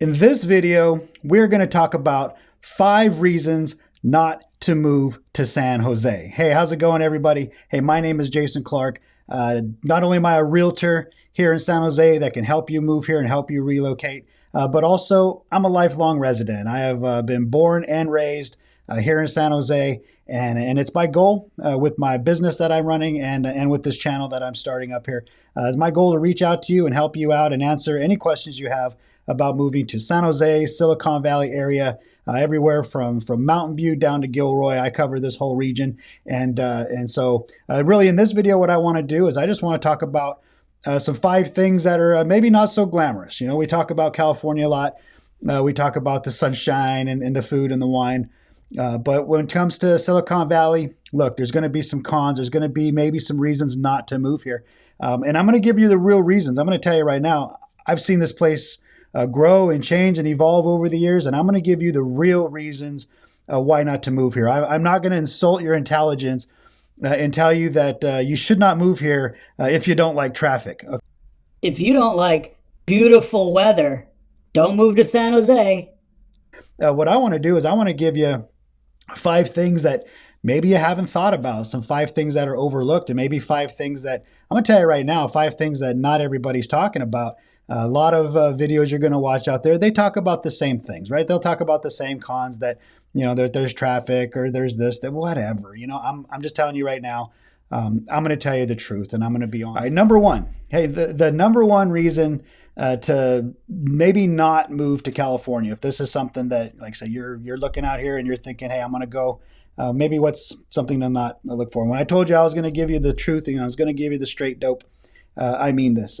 In this video, we're going to talk about 5 reasons not to move to San Jose. Hey, how's it going, everybody? Hey, my name is Jason Clark. Not only am I a realtor here in San Jose that can help you move here and help you relocate, but also I'm a lifelong resident. I have been born and raised here in San Jose, and it's my goal with my business that I'm running and with this channel that I'm starting up here. It's my goal to reach out to you and help you out and answer any questions you have about moving to San Jose, Silicon Valley area, everywhere from Mountain View down to Gilroy. I cover this whole region. And so really in this video, what I want to do is I just want to talk about some 5 things that are maybe not so glamorous. You know, we talk about California a lot. We talk about the sunshine and the food and the wine. But when it comes to Silicon Valley, look, there's going to be some cons. There's going to be maybe some reasons not to move here. And I'm going to give you the real reasons. I'm going to tell you right now, I've seen this place grow and change and evolve over the years. And I'm going to give you the real reasons why not to move here. I'm not going to insult your intelligence and tell you that you should not move here if you don't like traffic. If you don't like beautiful weather, don't move to San Jose. What I want to do is I want to give you 5 things that maybe you haven't thought about, some 5 things that are overlooked, and maybe 5 things that I'm going to tell you right now, 5 things that not everybody's talking about. A lot of videos you're going to watch out there, they talk about the same things, right? They'll talk about the same cons that, you know, there's traffic or there's this, that, whatever. You know, I'm just telling you right now, I'm going to tell you the truth and I'm going to be honest. All right, number 1. Hey, the number 1 reason to maybe not move to California, if this is something that, like I said, you're looking out here and you're thinking, hey, I'm going to go, maybe what's something to not look for. When I told you I was going to give you the truth, you know, I was going to give you the straight dope, I mean this.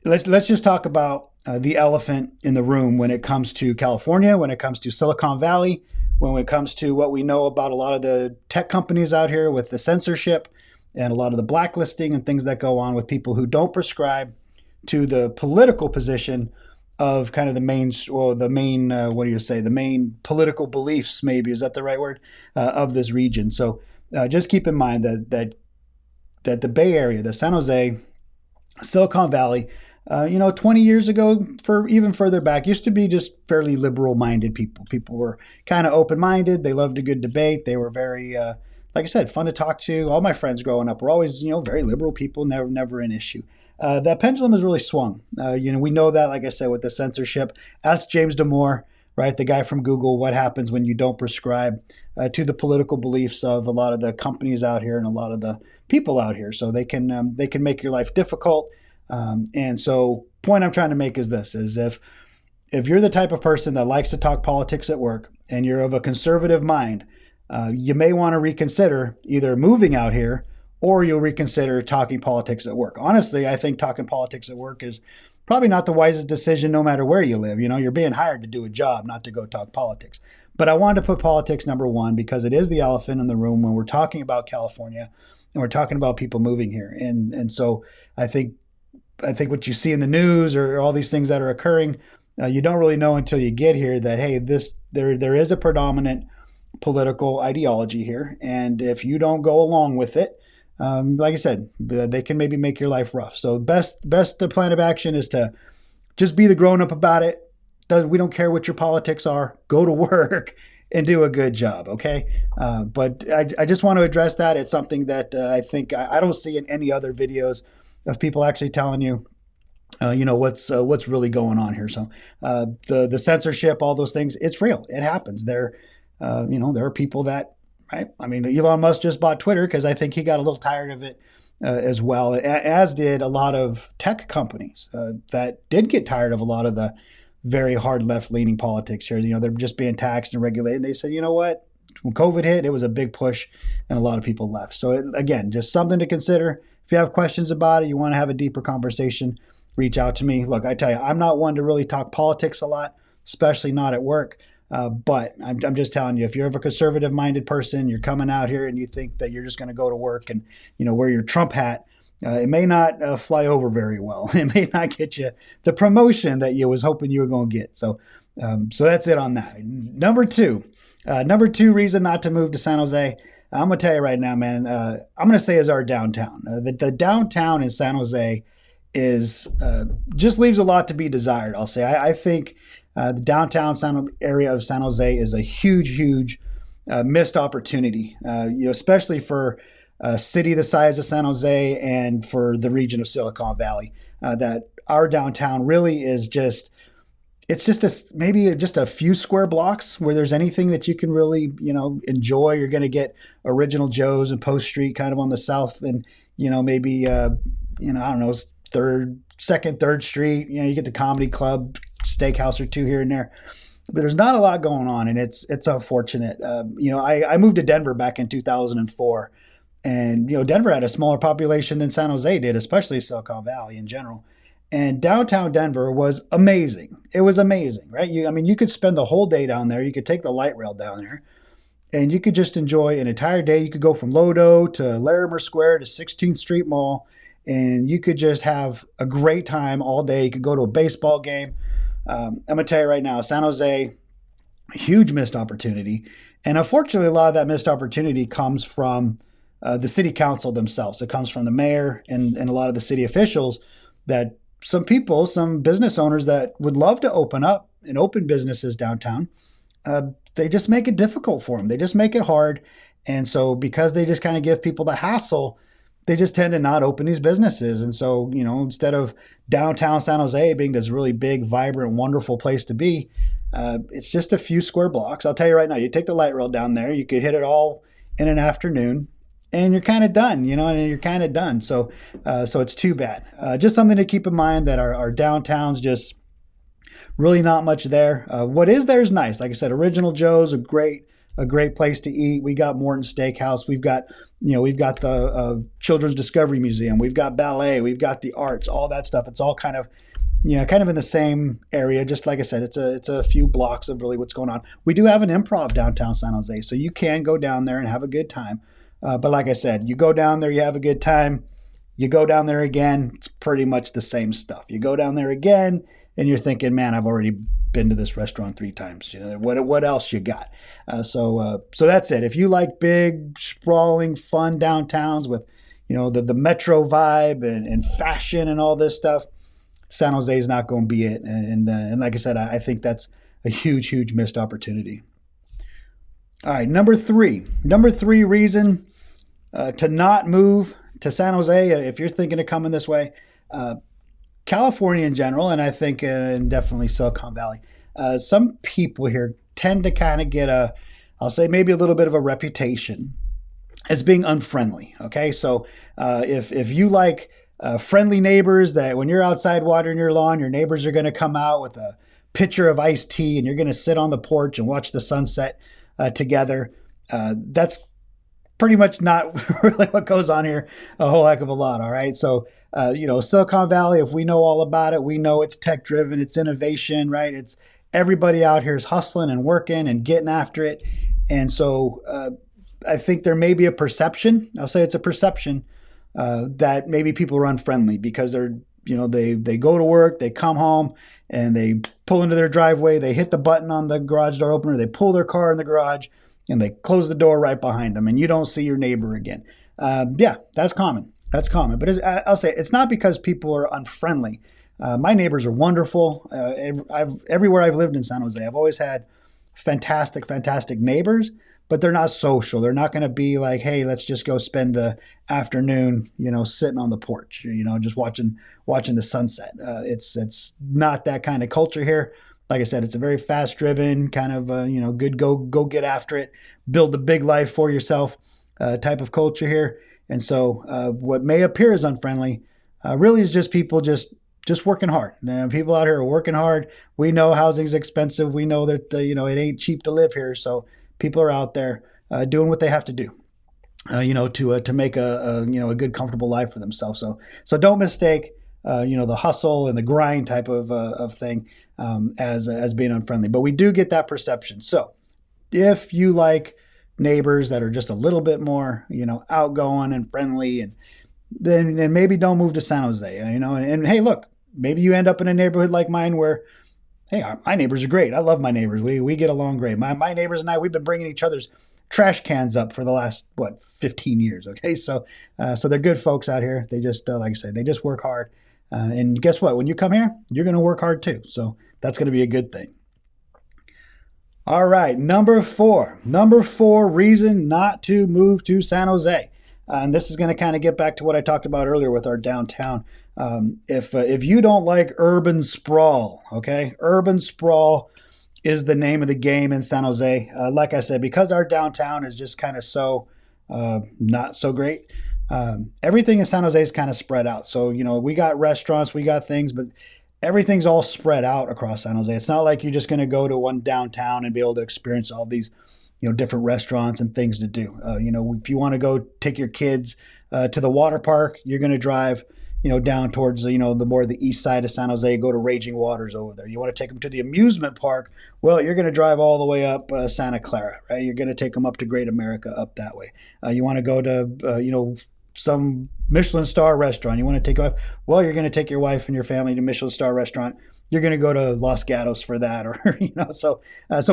Let's just talk about the elephant in the room when it comes to California, when it comes to Silicon Valley, when it comes to what we know about a lot of the tech companies out here with the censorship and a lot of the blacklisting and things that go on with people who don't prescribe to the political position of kind of the main, the main political beliefs, maybe, is that the right word, of this region. So just keep in mind that the Bay Area, the San Jose, Silicon Valley, 20 years ago, for even further back, used to be just fairly liberal-minded people. People were kind of open-minded. They loved a good debate. They were very, like I said, fun to talk to. All my friends growing up were always, very liberal people, never an issue. That pendulum has really swung. We know that, like I said, with the censorship. Ask James Damore, right, the guy from Google, what happens when you don't prescribe to the political beliefs of a lot of the companies out here and a lot of the people out here. So they can make your life difficult. And so point I'm trying to make is this, is if you're the type of person that likes to talk politics at work and you're of a conservative mind, you may want to reconsider either moving out here or you'll reconsider talking politics at work. Honestly, I think talking politics at work is probably not the wisest decision no matter where you live. You're being hired to do a job, not to go talk politics. But I wanted to put politics number 1 because it is the elephant in the room when we're talking about California and we're talking about people moving here. And so I think what you see in the news or all these things that are occurring, you don't really know until you get here that, hey, there is a predominant political ideology here. And if you don't go along with it, like I said, they can maybe make your life rough. So best plan of action is to just be the grown-up about it. We don't care what your politics are. Go to work and do a good job, okay? But I just want to address that. It's something that I think I don't see in any other videos of people actually telling you, what's really going on here. So the censorship, all those things, it's real. It happens. There are people that, right? I mean, Elon Musk just bought Twitter because I think he got a little tired of it as well, as did a lot of tech companies that did get tired of a lot of the very hard left-leaning politics here. They're just being taxed and regulated. And they said, you know what? When COVID hit, it was a big push and a lot of people left. So again, just something to consider. If you have questions about it, you want to have a deeper conversation, reach out to me. Look, I tell you, I'm not one to really talk politics a lot, especially not at work. But I'm just telling you, if you're a conservative-minded person, you're coming out here and you think that you're just going to go to work and, wear your Trump hat, it may not fly over very well. It may not get you the promotion that you was hoping you were going to get. So that's it on that. Number two reason not to move to San Jose. I'm going to tell you right now, man, I'm going to say is our downtown. The downtown in San Jose is just leaves a lot to be desired. I'll say. I think the downtown area of San Jose is a huge missed opportunity. Especially for a city the size of San Jose and for the region of Silicon Valley. That our downtown really is just. It's just maybe just a few square blocks where there's anything that you can really enjoy. You're going to get Original Joe's and Post Street kind of on the south, and maybe I don't know, third Street. You get the Comedy Club, steakhouse or two here and there, but there's not a lot going on, and it's unfortunate. I moved to Denver back in 2004, and Denver had a smaller population than San Jose did, especially Silicon Valley in general. And downtown Denver was amazing. It was amazing, right? You could spend the whole day down there. You could take the light rail down there, and you could just enjoy an entire day. You could go from Lodo to Larimer Square to 16th Street Mall, and you could just have a great time all day. You could go to a baseball game. I'm going to tell you right now, San Jose, huge missed opportunity. And unfortunately, a lot of that missed opportunity comes from the city council themselves. It comes from the mayor and a lot of the city officials that some people, some business owners that would love to open businesses downtown, they just make it difficult for them. They just make it hard. And so because they just kind of give people the hassle, they just tend to not open these businesses. And so, instead of downtown San Jose being this really big, vibrant, wonderful place to be, it's just a few square blocks. I'll tell you right now, you take the light rail down there, you could hit it all in an afternoon, and you're kind of done, and you're kind of done. So it's too bad. Just something to keep in mind that our downtown's just really not much there. What is there is nice. Like I said, Original Joe's a great place to eat. We got Morton Steakhouse. We've got the Children's Discovery Museum. We've got ballet. We've got the arts. All that stuff. It's all kind of in the same area. Just like I said, it's a few blocks of really what's going on. We do have an improv downtown San Jose, so you can go down there and have a good time. But like I said, you go down there, you have a good time. You go down there again, it's pretty much the same stuff. You go down there again, and you're thinking, man, I've already been to this restaurant 3 times. What else you got? So that's it. If you like big, sprawling, fun downtowns with, the metro vibe and fashion and all this stuff, San Jose is not going to be it. And like I said, I think that's a huge missed opportunity. All right, number three reason to not move to San Jose, if you're thinking of coming this way, California in general, and I think and definitely Silicon Valley, some people here tend to kind of get I'll say maybe a little bit of a reputation as being unfriendly. Okay, so if you like friendly neighbors, that when you're outside watering your lawn, your neighbors are going to come out with a pitcher of iced tea, and you're going to sit on the porch and watch the sunset together. That's pretty much not really what goes on here a whole heck of a lot. All right. So, Silicon Valley, if we know all about it, we know it's tech driven, it's innovation, right? It's everybody out here is hustling and working and getting after it. And so I think there may be a perception, I'll say it's a perception that maybe people are unfriendly because they go to work, they come home and they pull into their driveway, they hit the button on the garage door opener, they pull their car in the garage, and they close the door right behind them, and you don't see your neighbor again. Yeah, that's common. That's common. But I'll say it's not because people are unfriendly. My neighbors are wonderful. Everywhere I've lived in San Jose, I've always had fantastic neighbors, but they're not social. They're not going to be like, hey, let's just go spend the afternoon, sitting on the porch, just watching the sunset. It's not that kind of culture here. Like I said, it's a very fast-driven kind of, good go get after it, build the big life for yourself type of culture here. And so what may appear as unfriendly really is just people just working hard. People out here are working hard. We know housing's expensive. We know that it ain't cheap to live here. So people are out there doing what they have to do, to make a good, comfortable life for themselves. So don't mistake the hustle and the grind type of thing as being unfriendly. But we do get that perception. So if you like neighbors that are just a little bit more, outgoing and friendly, and then maybe don't move to San Jose, and hey, look, maybe you end up in a neighborhood like mine where, hey, my neighbors are great. I love my neighbors. We get along great. My neighbors and I, we've been bringing each other's trash cans up for the last, 15 years. Okay. So they're good folks out here. They just, like I said, they just work hard. And guess what? When you come here, you're going to work hard too. So that's going to be a good thing. All right, number four reason not to move to San Jose. And this is going to kind of get back to what I talked about earlier with our downtown. If you don't like urban sprawl, okay, urban sprawl is the name of the game in San Jose. Like I said, because our downtown is just kind of so not so great. Everything in San Jose is kind of spread out. So, we got restaurants, we got things, but everything's all spread out across San Jose. It's not like you're just going to go to one downtown and be able to experience all these, different restaurants and things to do. If you want to go take your kids to the water park, you're going to drive, down towards, the more the east side of San Jose, go to Raging Waters over there. You want to take them to the amusement park, well, you're going to drive all the way up Santa Clara, right? You're going to take them up to Great America up that way. You want to go to, some Michelin star restaurant. You want to take off, well, you're going to take your wife and your family to Michelin star restaurant. You're going to go to Los Gatos for that, or, so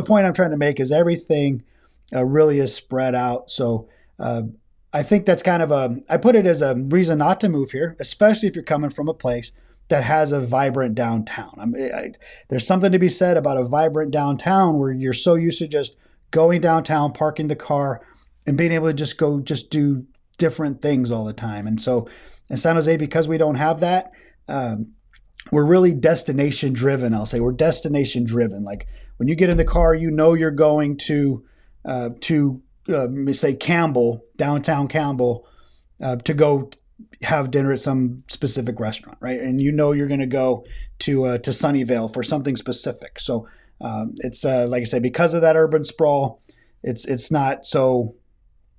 point I'm trying to make is everything really is spread out. So, I think that's kind of I put it as a reason not to move here, especially if you're coming from a place that has a vibrant downtown. There's something to be said about a vibrant downtown where you're so used to just going downtown, parking the car, and being able to just do different things all the time. And so in San Jose, because we don't have that, we're really destination driven. I'll say we're destination driven. Like when you get in the car, you're going to say Campbell, downtown Campbell, to go have dinner at some specific restaurant, right? And you're going to go to Sunnyvale for something specific. So it's like I say, because of that urban sprawl, it's not so.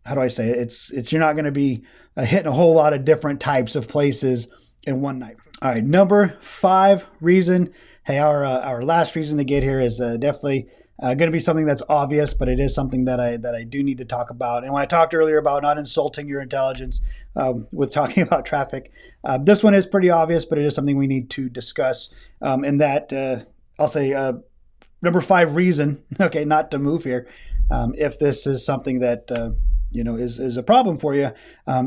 How do I say it? It's you're not going to be hitting a whole lot of different types of places in one night. All right, number 5 reason. Hey, our last reason to get here is definitely going to be something that's obvious, but it is something that I do need to talk about. And when I talked earlier about not insulting your intelligence with talking about traffic, this one is pretty obvious, but it is something we need to discuss. And that I'll say number 5 reason, okay, not to move here. If this is something that is a problem for you,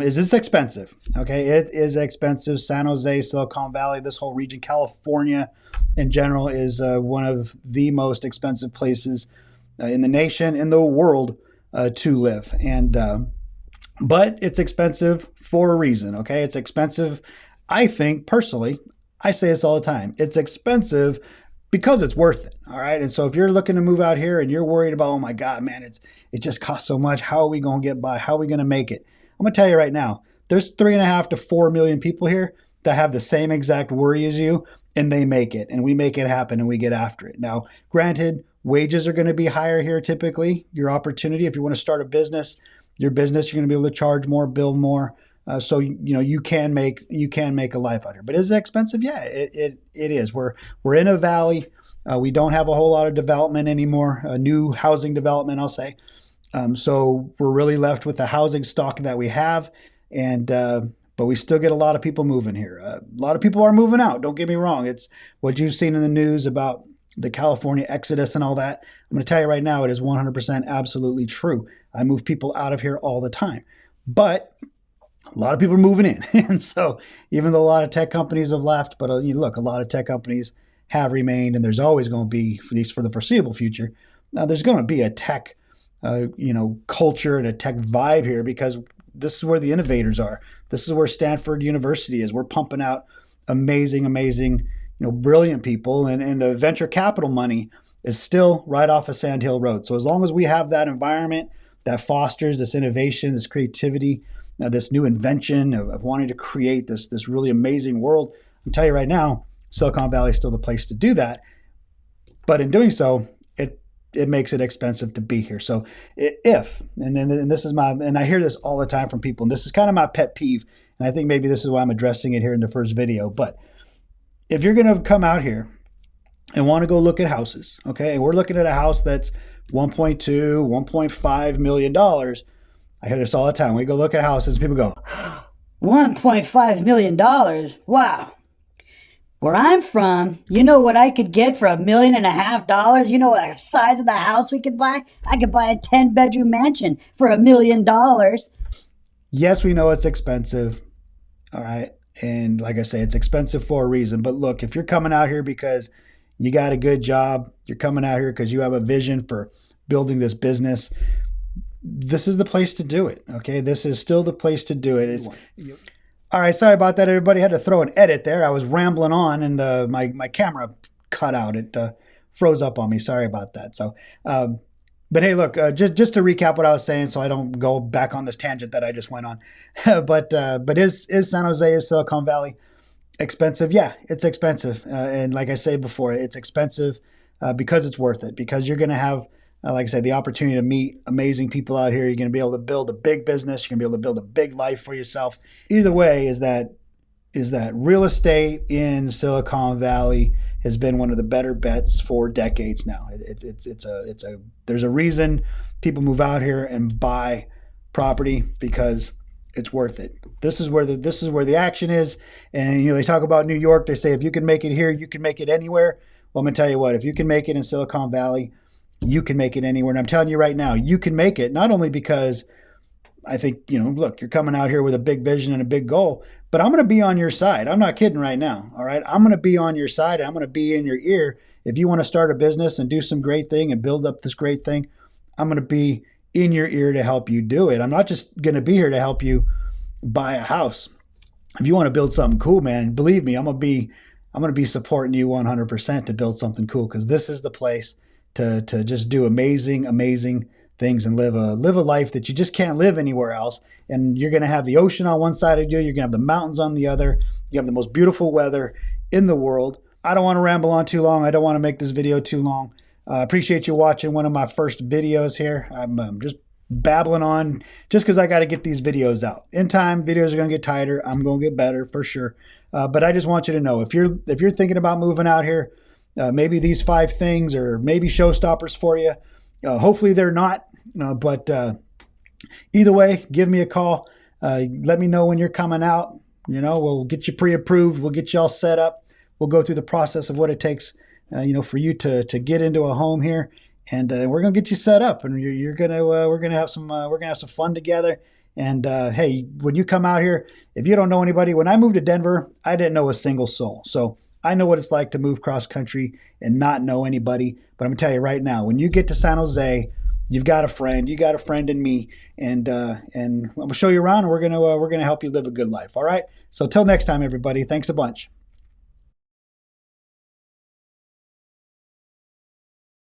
is it's expensive. Okay, it is expensive. San Jose, Silicon Valley, this whole region, California in general is one of the most expensive places in the nation, in the world to live. And but it's expensive for a reason. Okay, it's expensive. I think personally, I say this all the time. It's expensive because it's worth it. All right. And so if you're looking to move out here and you're worried about, oh my God, man, it just costs so much. How are we going to get by? How are we going to make it? I'm going to tell you right now, there's 3.5 to 4 million people here that have the same exact worry as you, and they make it, and we make it happen, and we get after it. Now, granted, wages are going to be higher here typically. Your opportunity, if you want to start a business, you're going to be able to charge more, build more. So you can make a life out here. But is it expensive? Yeah, it is. We're in a valley. We don't have a whole lot of development anymore. New housing development, I'll say. So we're really left with the housing stock that we have, and but we still get a lot of people moving here. A lot of people are moving out. Don't get me wrong. It's what you've seen in the news about the California exodus and all that. I'm going to tell you right now, it is 100% absolutely true. I move people out of here all the time, but a lot of people are moving in. And so even though a lot of tech companies have left, but look, a lot of tech companies have remained, and there's always going to be, at least for the foreseeable future, there's going to be a tech, culture and a tech vibe here, because this is where the innovators are. This is where Stanford University is. We're pumping out amazing, brilliant people, and the venture capital money is still right off of Sand Hill Road. So as long as we have that environment that fosters this innovation, this creativity, this new invention of wanting to create this really amazing world, I'll tell you right now, Silicon Valley is still the place to do that. But in doing so, it makes it expensive to be here. So and this is and I hear this all the time from people, and this is kind of my pet peeve, and I think maybe this is why I'm addressing it here in the first video. But if you're going to come out here and want to go look at houses, okay, and we're looking at a house that's $1.2, $1.5 million. I hear this all the time. We go look at houses, people go, $1.5 million? Wow. Where I'm from, you know what I could get for $1.5 million? You know what the size of the house we could buy? I could buy a 10-bedroom mansion for $1 million. Yes, we know it's expensive. All right. And like I say, it's expensive for a reason. But look, if you're coming out here because you got a good job, you're coming out here because you have a vision for building this business, this is the place to do it. Okay, this is still the place to do it. All right, sorry about that, everybody. Had to throw an edit there. I was rambling on, and my camera cut out. It froze up on me. Sorry about that. So, but hey, look, just to recap what I was saying, so I don't go back on this tangent that I just went on. but is San Jose, is Silicon Valley expensive? Yeah, it's expensive, and like I say before, it's expensive because it's worth it. Because you're going to have, like I said, the opportunity to meet amazing people out here. You're going to be able to build a big business. You're going to be able to build a big life for yourself. Either way, is that real estate in Silicon Valley has been one of the better bets for decades now. There's a reason people move out here and buy property, because it's worth it. This is where the action is. And they talk about New York. They say if you can make it here, you can make it anywhere. Well, I'm gonna tell you what, if you can make it in Silicon Valley, you can make it anywhere. And I'm telling you right now, you can make it, not only because I think, look, you're coming out here with a big vision and a big goal, but I'm going to be on your side. I'm not kidding right now. All right. I'm going to be on your side. I'm going to be in your ear. If you want to start a business and do some great thing and build up this great thing, I'm going to be in your ear to help you do it. I'm not just going to be here to help you buy a house. If you want to build something cool, man, believe me, I'm going to be supporting you 100% to build something cool, because this is the place to just do amazing things and live a life that you just can't live anywhere else. And you're going to have the ocean on one side of you. You're going to have the mountains on the other. You have the most beautiful weather in the world. I don't want to ramble on too long. I don't want to make this video too long. I appreciate you watching one of my first videos here. I'm just babbling on just because I got to get these videos out. In time, videos are going to get tighter. I'm going to get better for sure. But I just want you to know, if you're thinking about moving out here, maybe these 5 things are maybe showstoppers for you. Hopefully they're not, but either way, give me a call. Let me know when you're coming out. We'll get you pre-approved. We'll get you all set up. We'll go through the process of what it takes, for you to get into a home here, and we're gonna get you set up. And we're gonna have some fun together. And hey, when you come out here, if you don't know anybody, when I moved to Denver, I didn't know a single soul. So I know what it's like to move cross country and not know anybody. But I'm gonna tell you right now, when you get to San Jose, you've got a friend. You got a friend in me, and I'm gonna show you around, and we're gonna help you live a good life. All right. So till next time, everybody. Thanks a bunch.